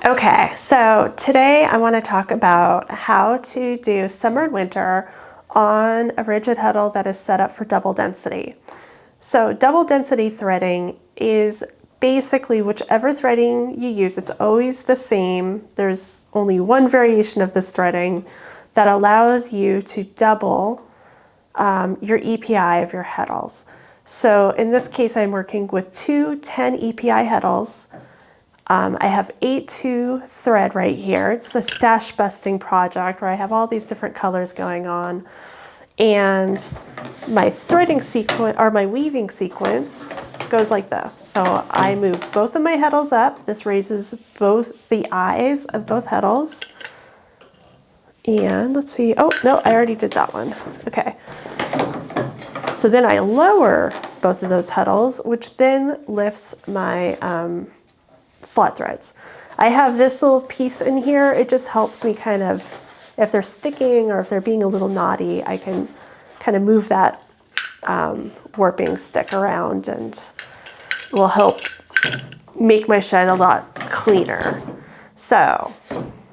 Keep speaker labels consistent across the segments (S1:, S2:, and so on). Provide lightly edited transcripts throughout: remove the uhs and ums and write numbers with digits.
S1: Okay, so today I want to talk about how to do summer and winter on a rigid heddle that is set up for double density. So double density threading is basically whichever threading you use, it's always the same. There's only one variation of this threading that allows you to double your EPI of your heddles. So in this case, I'm working with two 10 EPI heddles. I have 8-2 thread right here. It's a stash busting project where I have all these different colors going on. And my threading sequence, or my weaving sequence, goes like this. So I move both of my heddles up. This raises both the eyes of both heddles. And let's see, oh no, I already did that one. Okay. So then I lower both of those heddles, which then lifts my slot threads. I have this little piece in here. It just helps me kind of, if they're sticking or if they're being a little knotty, I can kind of move that warping stick around, and it will help make my shed a lot cleaner. So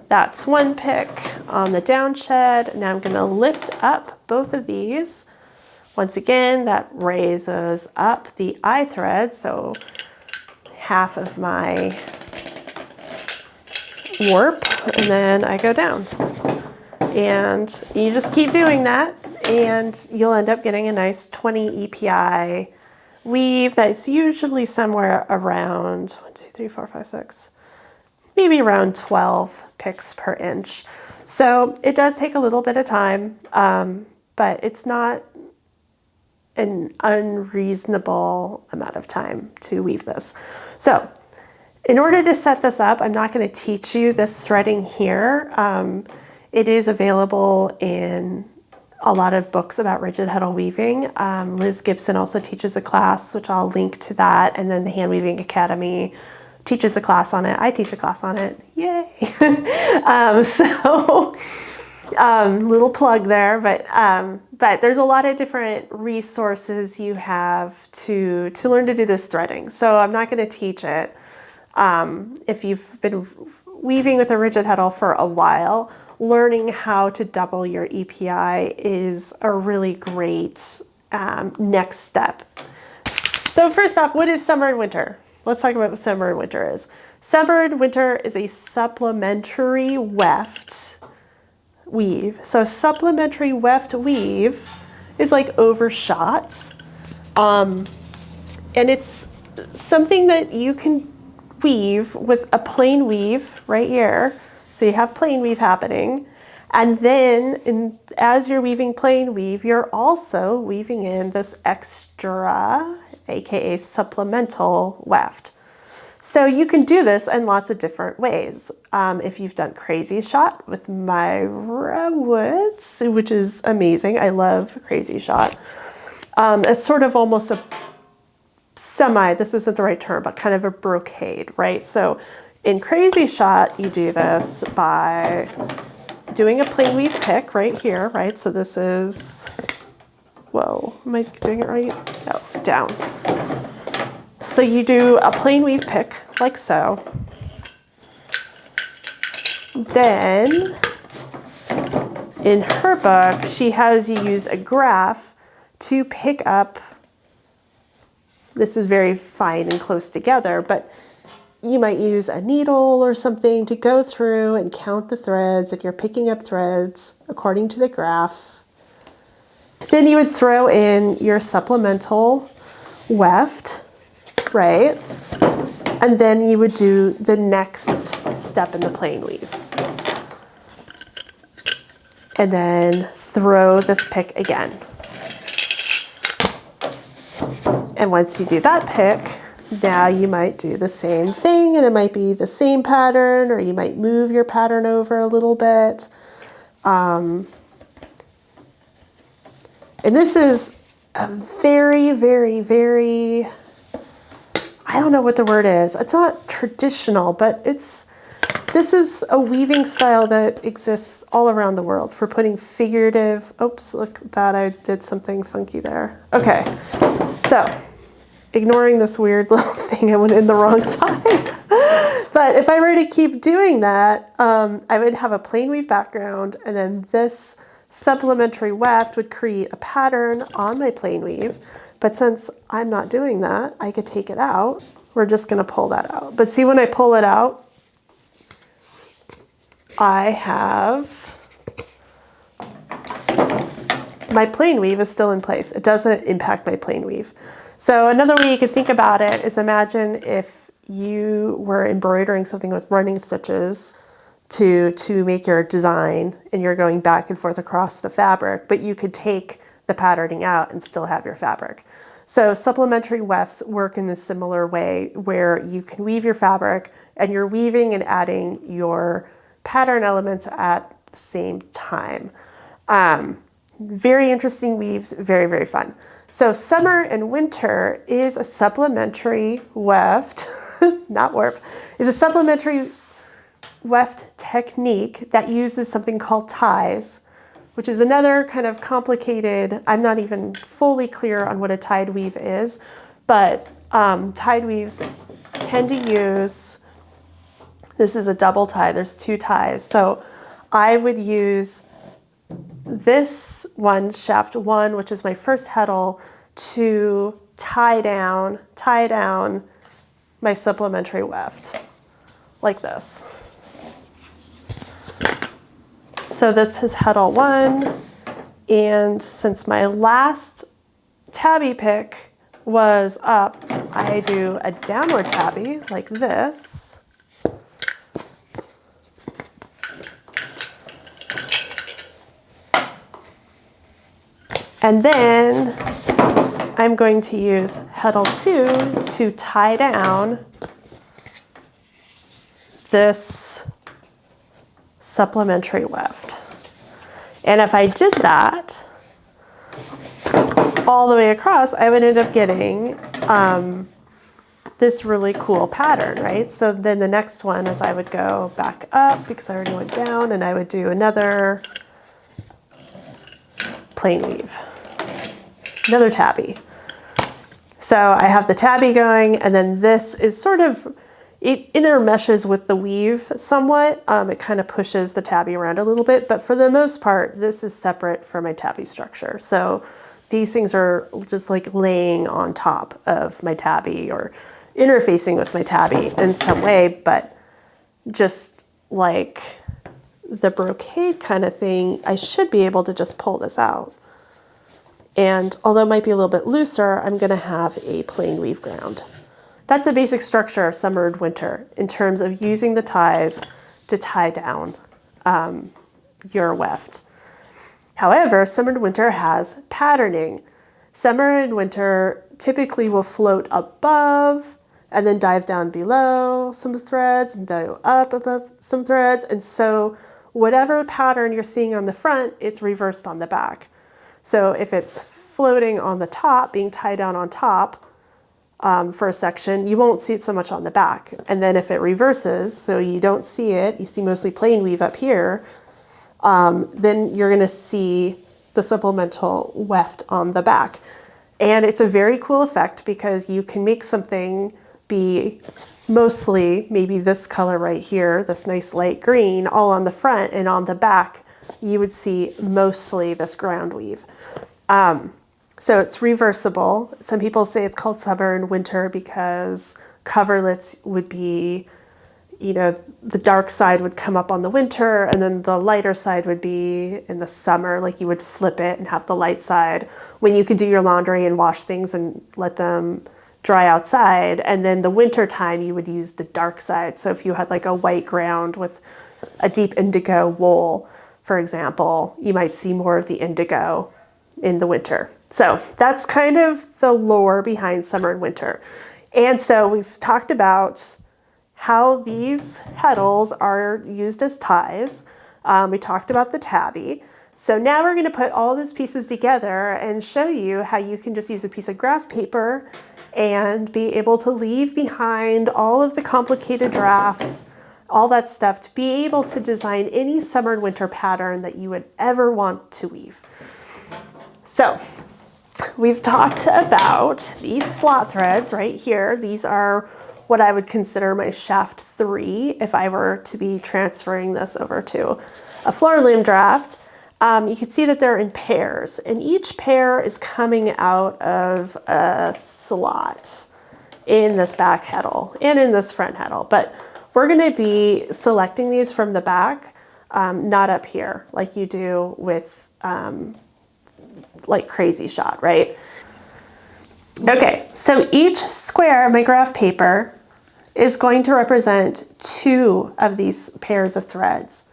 S1: that's one pick on the down shed. Now I'm going to lift up both of these. Once again, that raises up the eye thread, so half of my warp, and then I go down. And you just keep doing that, and you'll end up getting a nice 20 EPI weave that's usually somewhere around 1, 2, 3, 4, 5, 6, maybe around 12 picks per inch. So it does take a little bit of time, but it's not an unreasonable amount of time to weave this. So in order to set this up, I'm not going to teach you this threading here. It is available in a lot of books about rigid heddle weaving. Liz Gibson also teaches a class, which I'll link to that, and then the Handweaving Academy teaches a class on it. I teach a class on it. Yay! Little plug there, but there's a lot of different resources you have to learn to do this threading. So I'm not going to teach it. If you've been weaving with a rigid heddle for a while, learning how to double your EPI is a really great next step. So first off, what is summer and winter? Let's talk about what summer and winter is. Summer and winter is a supplementary weft weave. So supplementary weft weave is like overshot. And it's something that you can weave with a plain weave right here. So you have plain weave happening. And then as you're weaving plain weave, you're also weaving in this extra, aka supplemental weft. So you can do this in lots of different ways. If you've done crazy shot with Myra Woods, which is amazing. I love crazy shot. It's sort of almost a this isn't the right term, but kind of a brocade, right? So in crazy shot, you do this by doing a plain weave pick right here, right? So this is, whoa, am I doing it right? No, down. So you do a plain weave pick like so. Then in her book, she has you use a graph to pick up. This is very fine and close together, but you might use a needle or something to go through and count the threads if you're picking up threads according to the graph. Then you would throw in your supplemental weft, right? And then you would do the next step in the plain weave. And then throw this pick again. And once you do that pick, now you might do the same thing, and it might be the same pattern, or you might move your pattern over a little bit. And this is a very, very, very, I don't know what the word is. It's not traditional, but this is a weaving style that exists all around the world for putting figurative, oops, look at that, I did something funky there. Okay, so ignoring this weird little thing, I went in the wrong side. But if I were to keep doing that, I would have a plain weave background, and then this supplementary weft would create a pattern on my plain weave. But since I'm not doing that, I could take it out. We're just gonna pull that out. But see, when I pull it out, I have, my plain weave is still in place. It doesn't impact my plain weave. So another way you could think about it is, imagine if you were embroidering something with running stitches to make your design, and you're going back and forth across the fabric, but you could take the patterning out and still have your fabric. So supplementary wefts work in a similar way, where you can weave your fabric and you're weaving and adding your pattern elements at the same time. Very interesting weaves, very, very fun. So summer and winter is a supplementary weft, not warp, is a supplementary weft technique that uses something called ties, which is another kind of complicated, I'm not even fully clear on what a tied weave is, but tied weaves tend to use, this is a double tie, there's two ties. So I would use this one, shaft one, which is my first heddle, to tie down my supplementary weft, like this. So this is Heddle 1, and since my last tabby pick was up, I do a downward tabby like this. And then I'm going to use Heddle 2 to tie down this supplementary weft. And if I did that all the way across, I would end up getting this really cool pattern, right? So then the next one is I would go back up because I already went down, and I would do another plain weave, another tabby. So I have the tabby going, and then this is sort of, it intermeshes with the weave somewhat. It kind of pushes the tabby around a little bit, but for the most part, this is separate from my tabby structure. So these things are just like laying on top of my tabby or interfacing with my tabby in some way, but just like the brocade kind of thing, I should be able to just pull this out. And although it might be a little bit looser, I'm gonna have a plain weave ground. That's a basic structure of summer and winter in terms of using the ties to tie down your weft. However, summer and winter has patterning. Summer and winter typically will float above and then dive down below some threads and dive up above some threads. And so whatever pattern you're seeing on the front, it's reversed on the back. So if it's floating on the top, being tied down on top for a section, you won't see it so much on the back. And then if it reverses, so you don't see it, you see mostly plain weave up here, then you're gonna see the supplemental weft on the back. And it's a very cool effect because you can make something be mostly maybe this color right here, this nice light green, all on the front, and on the back, you would see mostly this ground weave. So it's reversible. Some people say it's called summer and winter because coverlets would be, you know, the dark side would come up on the winter and then the lighter side would be in the summer, like you would flip it and have the light side when you could do your laundry and wash things and let them dry outside. And then the winter time you would use the dark side. So if you had like a white ground with a deep indigo wool, for example, you might see more of the indigo in the winter. So that's kind of the lore behind summer and winter. And so we've talked about how these heddles are used as ties. We talked about the tabby. So now we're going to put all those pieces together and show you how you can just use a piece of graph paper and be able to leave behind all of the complicated drafts, all that stuff, to be able to design any summer and winter pattern that you would ever want to weave. So we've talked about these slot threads right here. These are what I would consider my shaft 3 if I were to be transferring this over to a floor loom draft. You can see that they're in pairs, and each pair is coming out of a slot in this back heddle and in this front heddle. But we're going to be selecting these from the back, not up here like you do with like crazy shot, right? Okay, so each square of my graph paper is going to represent 2 of these pairs of threads.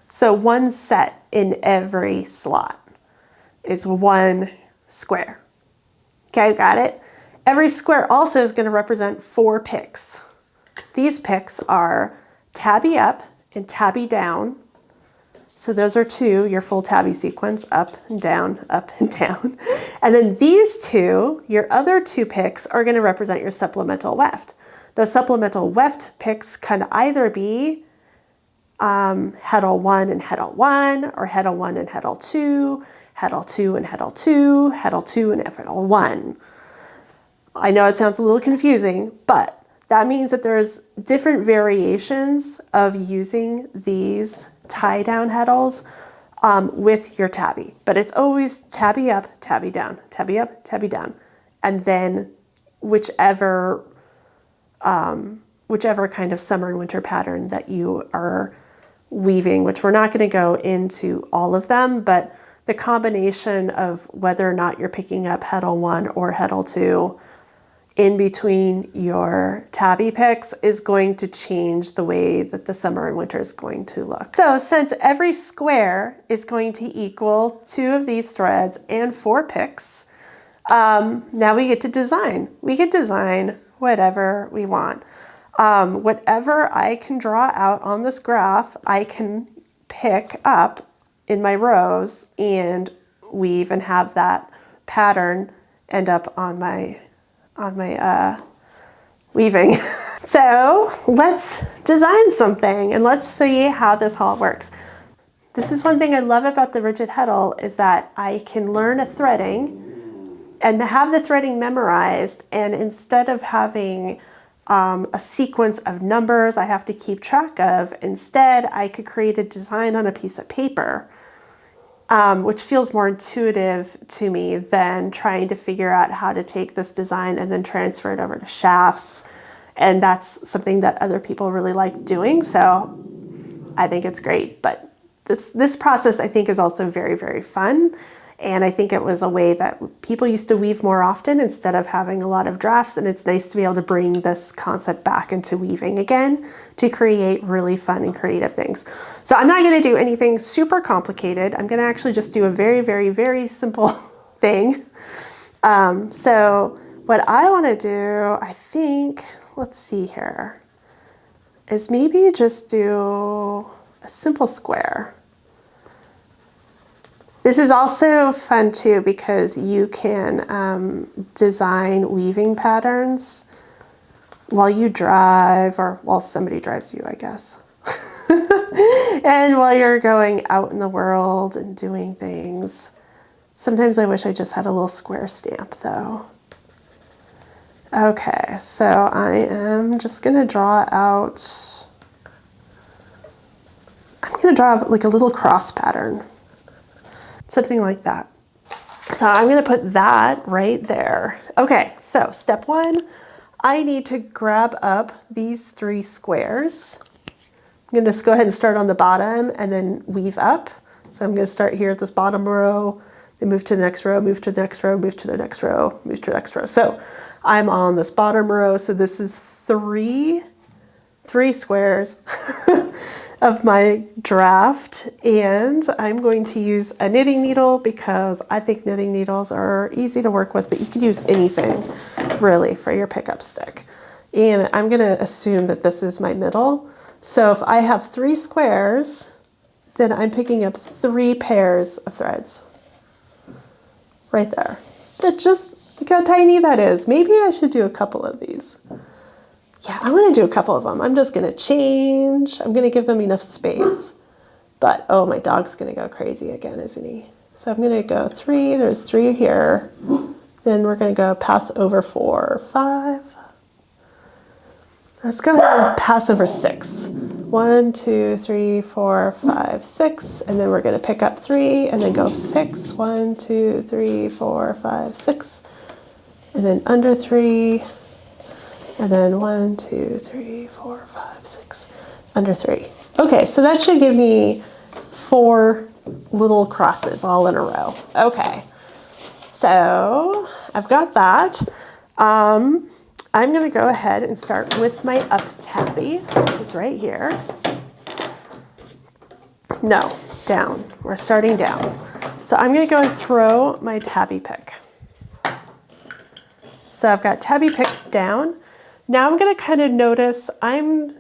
S1: So 1 set in every slot is 1 square. Okay, got it? Every square also is going to represent 4 picks. These picks are tabby up and tabby down. So those are 2, your full tabby sequence, up and down, up and down. And then these 2, your other 2 picks, are going to represent your supplemental weft. Those supplemental weft picks can either be Heddle 1 and Heddle 1, or Heddle 1 and Heddle 2, Heddle 2 and Heddle 2, Heddle 2 and Heddle 1. I know it sounds a little confusing, but that means that there's different variations of using these tie down heddles with your tabby, but it's always tabby up, tabby down, tabby up, tabby down, and then whichever kind of summer and winter pattern that you are weaving, which we're not going to go into all of them, but the combination of whether or not you're picking up Heddle 1 or Heddle 2 in between your tabby picks is going to change the way that the summer and winter is going to look. So since every square is going to equal 2 of these threads and 4 picks, now we get to design. We can design whatever we want. Whatever I can draw out on this graph, I can pick up in my rows and weave and have that pattern end up on my weaving. So let's design something and let's see how this all works. This is one thing I love about the rigid heddle, is that I can learn a threading and have the threading memorized, and instead of having a sequence of numbers I have to keep track of, instead I could create a design on a piece of paper, which feels more intuitive to me than trying to figure out how to take this design and then transfer it over to shafts. And that's something that other people really like doing, so I think it's great. But this process, I think, is also very, very fun. And I think it was a way that people used to weave more often instead of having a lot of drafts. And it's nice to be able to bring this concept back into weaving again to create really fun and creative things. So I'm not going to do anything super complicated. I'm going to actually just do a very, very, very simple thing. So what I want to do, I think, let's see here, is maybe just do a simple square. This is also fun too because you can design weaving patterns while you drive, or while somebody drives you, I guess. And while you're going out in the world and doing things. Sometimes I wish I just had a little square stamp though. Okay, so I am just gonna draw out, I'm gonna draw like a little cross pattern. Something like that. So I'm going to put that right there. Okay, so step 1, I need to grab up these 3 squares. I'm going to just go ahead and start on the bottom and then weave up. So I'm going to start here at this bottom row, then move to the next row, move to the next row, move to the next row, move to the next row. So I'm on this bottom row. So this is 3 squares of my draft, and I'm going to use a knitting needle because I think knitting needles are easy to work with, but you could use anything really for your pickup stick. And I'm going to assume that this is my middle. So if I have 3 squares, then I'm picking up 3 pairs of threads right there. Just look how tiny that is. Maybe I should do a couple of these. Yeah, I want to do a couple of them. I'm just going to change. I'm going to give them enough space. But, oh, my dog's going to go crazy again, isn't he? So I'm going to go 3. There's 3 here. Then we're going to go pass over 4, 5. Let's go ahead and pass over 6. 1, 2, 3, 4, 5, 6. And then we're going to pick up 3 and then go 6. 1, 2, 3, 4, 5, 6. And then under 3. And then 1, 2, 3, 4, 5, 6. Under 3. Okay, so that should give me 4 little crosses all in a row. Okay, so I've got that. I'm going to go ahead and start with my up tabby, which is right here. No, down. We're starting down. So I'm going to go and throw my tabby pick. So I've got tabby pick down. Now I'm going to kind of notice I'm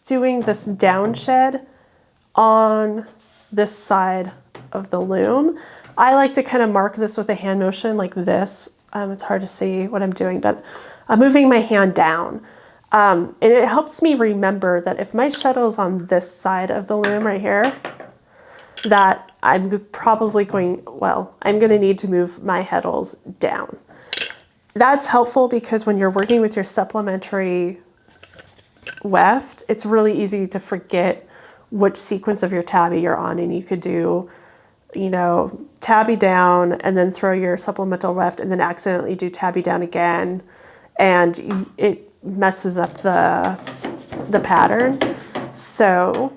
S1: doing this down shed on this side of the loom. I like to kind of mark this with a hand motion like this. It's hard to see what I'm doing, but I'm moving my hand down. And it helps me remember that if my shuttle is on this side of the loom right here, that I'm probably going, well, I'm going to need to move my heddles down. That's helpful because when you're working with your supplementary weft, it's really easy to forget which sequence of your tabby you're on, and you could do, you know, tabby down and then throw your supplemental weft and then accidentally do tabby down again, and it messes up the pattern. So,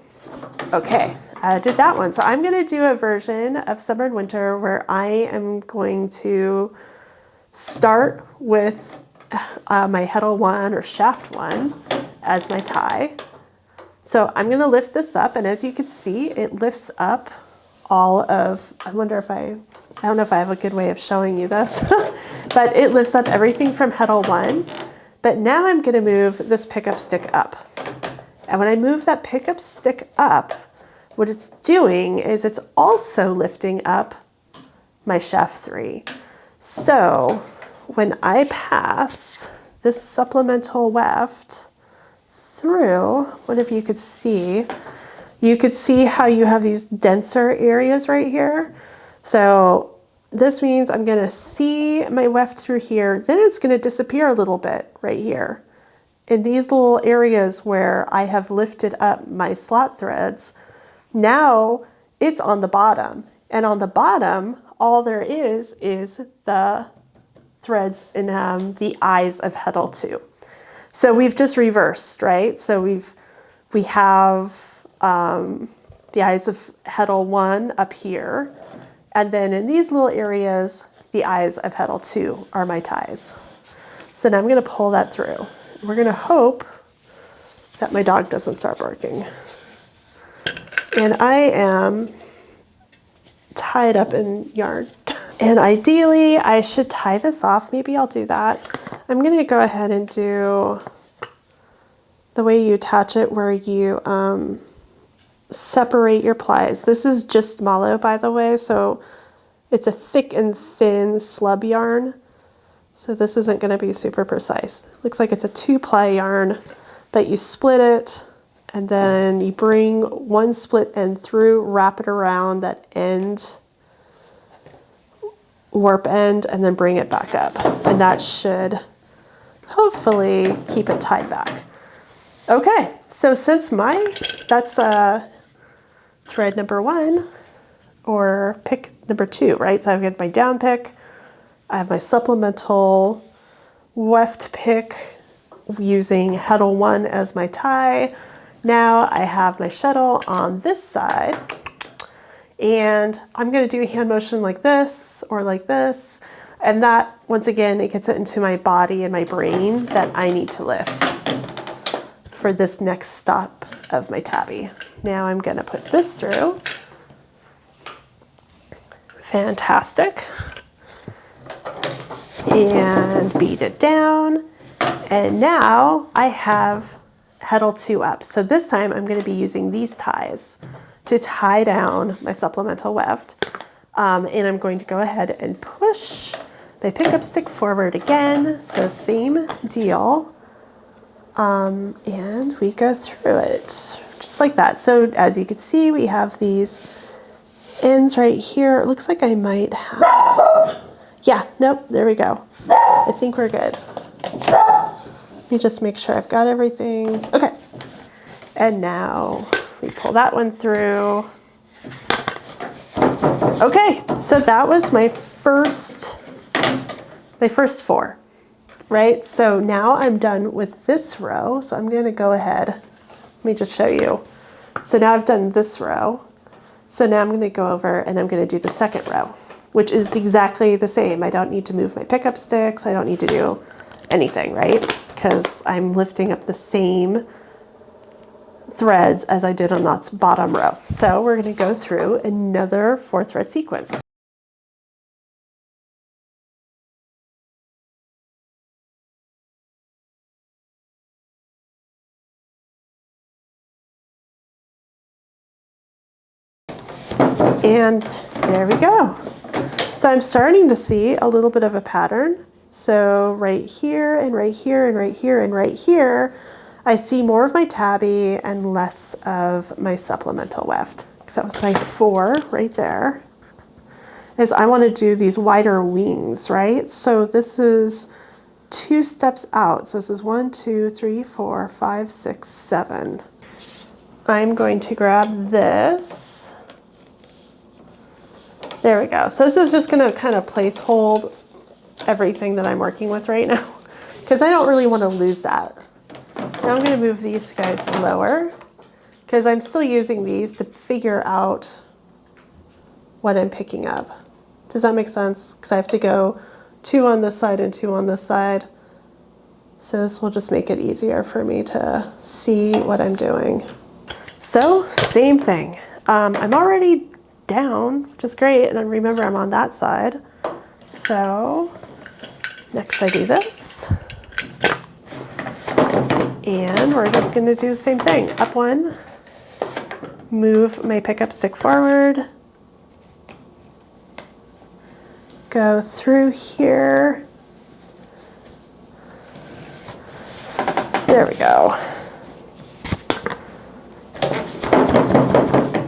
S1: okay, I did that one. So I'm going to do a version of Summer and Winter where I am going to start with my Heddle 1 or shaft 1 as my tie. So I'm going to lift this up, and as you can see, it lifts up all of, I wonder if I don't know if I have a good way of showing you this, but it lifts up everything from Heddle 1. But now I'm going to move this pickup stick up. And when I move that pickup stick up, what it's doing is it's also lifting up my shaft 3. So when I pass this supplemental weft through, what if you could see how you have these denser areas right here. So this means I'm going to see my weft through here, then it's going to disappear a little bit right here. In these little areas where I have lifted up my slot threads, now it's on the bottom. And on the bottom, all there is the threads in the eyes of Heddle 2. So we've just reversed, right? So we have the eyes of Heddle 1 up here, and then in these little areas, the eyes of Heddle 2 are my ties. So now I'm going to pull that through. We're going to hope that my dog doesn't start barking. And I am tied up in yarn. And ideally, I should tie this off. Maybe I'll do that. I'm going to go ahead and do the way you attach it, where you separate your plies. This is just mallow, by the way, so it's a thick and thin slub yarn. So this isn't going to be super precise. Looks like it's a 2-ply yarn, but you split it, and then you bring one split end through, wrap it around that end, warp end, and then bring it back up. And that should hopefully keep it tied back. Okay, so since that's thread number 1, or pick number 2, right? So I've got my down pick, I have my supplemental weft pick using Heddle 1 as my tie. Now I have my shuttle on this side, and I'm going to do a hand motion like this or like this, and that, once again, it gets it into my body and my brain that I need to lift for this next stop of my tabby. Now I'm going to put this through. Fantastic. And beat it down. And now I have Heddle 2 up. So this time I'm going to be using these ties to tie down my supplemental weft. And I'm going to go ahead and push my pickup stick forward again. So same deal. And we go through it just like that. So as you can see, we have these ends right here. It looks like I might have, yeah, nope, there we go. I think we're good. Let me just make sure I've got everything. Okay. And now we pull that one through. Okay, so that was my first 4, right? So now I'm done with this row. So I'm gonna go ahead, let me just show you. So now I've done this row. So now I'm gonna go over and I'm gonna do the second row, which is exactly the same. I don't need to move my pickup sticks. I don't need to do anything, right? Because I'm lifting up the same threads as I did on that bottom row. So we're going to go through another 4-thread sequence. And there we go. So I'm starting to see a little bit of a pattern. So right here and right here and right here and right here, I see more of my tabby and less of my supplemental weft. So that was my 4 right there. Is I want to do these wider wings, right? So this is 2 steps out. So this is 1, 2, 3, 4, 5, 6, 7. I'm going to grab this. There we go. So this is just going to kind of place hold everything that I'm working with right now, because I don't really want to lose that. Now I'm going to move these guys lower, because I'm still using these to figure out what I'm picking up. Does that make sense? Because I have to go 2 on this side and 2 on this side. So this will just make it easier for me to see what I'm doing. So same thing. I'm already down, which is great. And remember, I'm on that side. So next I do this. And we're just going to do the same thing. Up 1, move my pickup stick forward, go through here. There we go.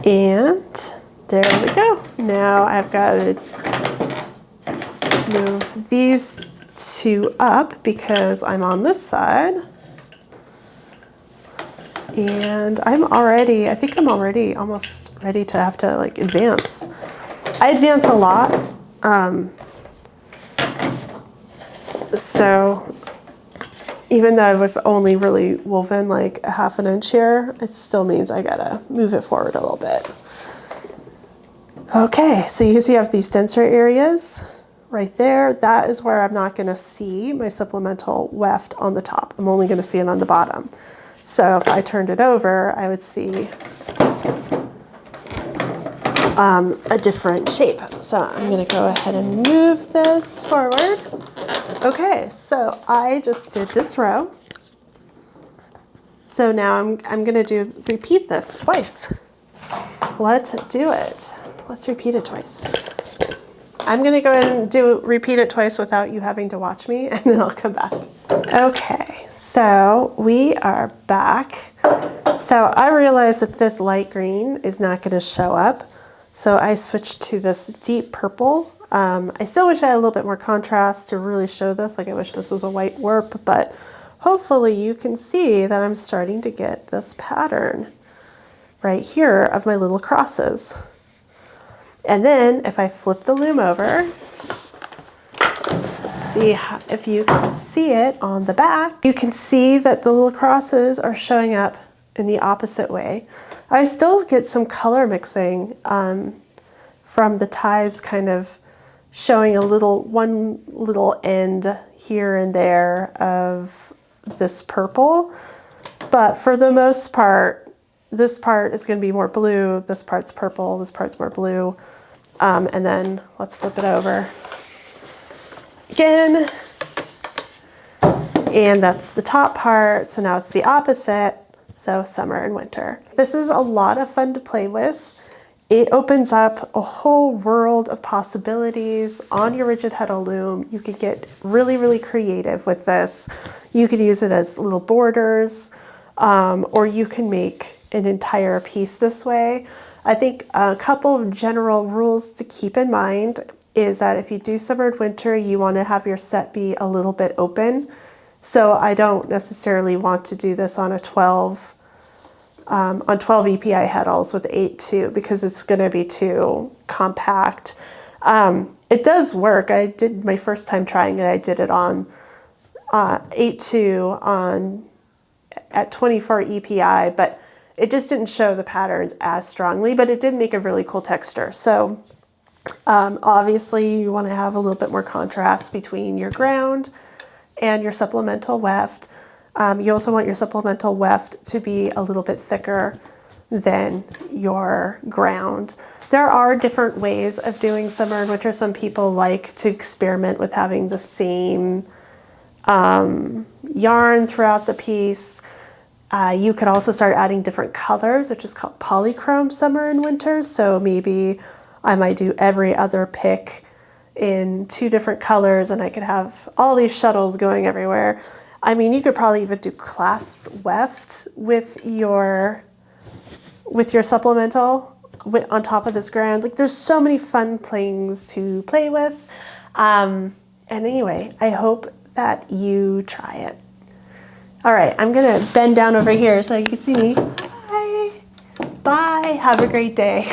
S1: And there we go. Now I've got to move these 2 up because I'm on this side. And I think I'm already almost ready to have to like advance. I advance a lot. So even though I've only really woven like a 1/2 inch here, it still means I gotta move it forward a little bit. Okay, so you can see I have these denser areas right there. That is where I'm not gonna see my supplemental weft on the top. I'm only gonna see it on the bottom. So if I turned it over, I would see a different shape. So I'm gonna go ahead and move this forward. Okay, so I just did this row. So now I'm gonna repeat this twice. Let's do it. Let's repeat it twice. I'm gonna go ahead and repeat it twice without you having to watch me, and then I'll come back. Okay, so we are back. So I realized that this light green is not gonna show up. So I switched to this deep purple. I still wish I had a little bit more contrast to really show this. Like I wish this was a white warp, but hopefully you can see that I'm starting to get this pattern right here of my little crosses. And then if I flip the loom over, let's see if you can see it on the back. You can see that the little crosses are showing up in the opposite way. I still get some color mixing from the ties kind of showing one little end here and there of this purple. But for the most part, this part is going to be more blue, this part's purple, this part's more blue. And then let's flip it over again. And that's the top part. So now it's the opposite. So summer and winter. This is a lot of fun to play with. It opens up a whole world of possibilities on your rigid Heddle loom. You could get really, really creative with this. You could use it as little borders, or you can make an entire piece this way. I think a couple of general rules to keep in mind is that if you do summered winter, you want to have your set be a little bit open. So I don't necessarily want to do this on a 12 EPI heddles with 8/2 because it's going to be too compact. It does work. I did my first time trying it. I did it on 8/2 at 24 EPI, but it just didn't show the patterns as strongly, but it did make a really cool texture. So obviously you want to have a little bit more contrast between your ground and your supplemental weft. You also want your supplemental weft to be a little bit thicker than your ground. There are different ways of doing summer and winter. Some people like to experiment with having the same yarn throughout the piece. You could also start adding different colors, which is called polychrome summer and winter. So maybe I might do every other pick in 2 different colors and I could have all these shuttles going everywhere. I mean, you could probably even do clasped weft with your supplemental on top of this ground. Like, there's so many fun things to play with. And anyway, I hope that you try it. All right, I'm gonna bend down over here so you can see me. Bye. Bye. Have a great day.